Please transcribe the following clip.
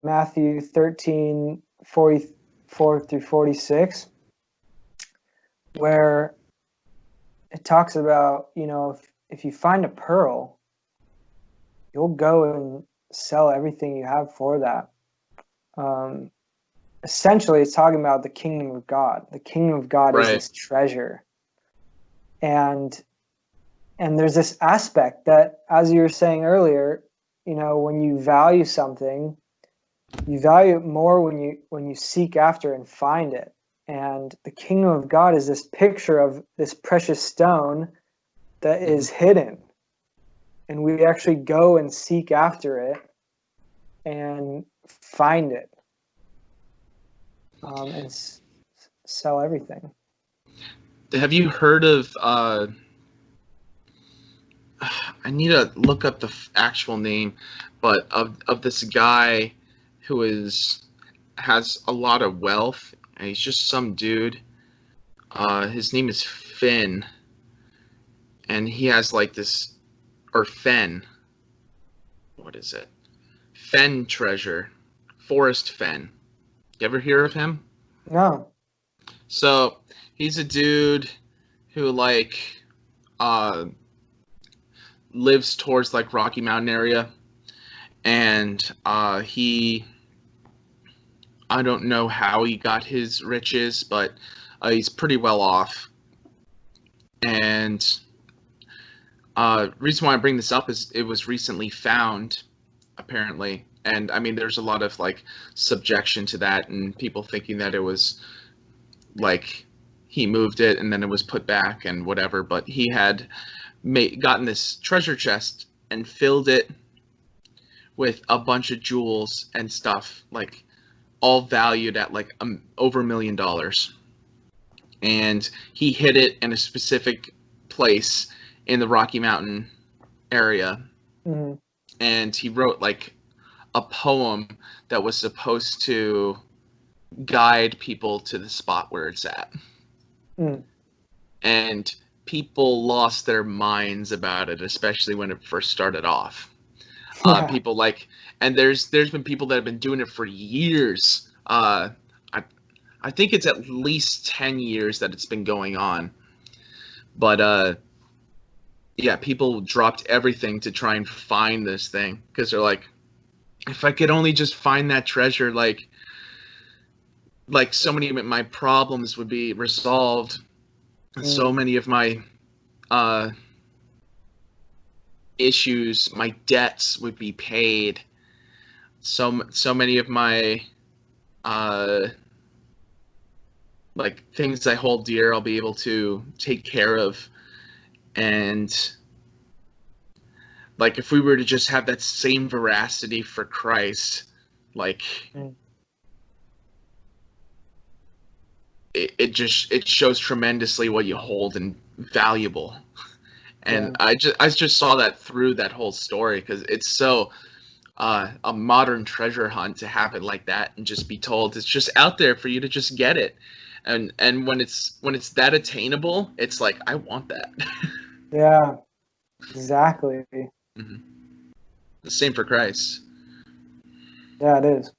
Matthew 13:44 through 46, where it talks about, if you find a pearl, you'll go and sell everything you have for that. Essentially, it's talking about the kingdom of God. The kingdom of God is this treasure. And there's this aspect that, as you were saying earlier, when you value something, you value it more when you seek after and find it. And the kingdom of God is this picture of this precious stone that is hidden. And we actually go and seek after it and find it, and sell everything. Have you heard of I need to look up the actual name, but of this guy who has a lot of wealth, and he's just some dude. His name is Finn, and he has like this, or Fen. What is it? Fen treasure, Forrest Fenn. You ever hear of him? No. So he's a dude who lives towards like Rocky Mountain area, and I don't know how he got his riches, but he's pretty well off. And reason why I bring this up is it was recently found, apparently, and I mean there's a lot of like subjection to that, and people thinking that it was like he moved it and then it was put back and whatever, but he had gotten this treasure chest and filled it with a bunch of jewels and stuff, like all valued at like over $1 million. And he hid it in a specific place in the Rocky Mountain area. Mm-hmm. And he wrote like a poem that was supposed to guide people to the spot where it's at. Mm. And people lost their minds about it, especially when it first started off. Yeah. People like, and there's been people that have been doing it for years. I think it's at least 10 years that it's been going on. But yeah, people dropped everything to try and find this thing because they're like, if I could only just find that treasure, like so many of my problems would be resolved. So many of my issues, my debts would be paid. So many of my like things I hold dear, I'll be able to take care of. And like if we were to just have that same veracity for Christ, like it shows tremendously what you hold and valuable. And I just saw that through that whole story because it's so a modern treasure hunt to have it like that and just be told it's just out there for you to just get it. And when it's that attainable, it's like I want that. Yeah, exactly. Mm-hmm. The same for Christ. Yeah, it is.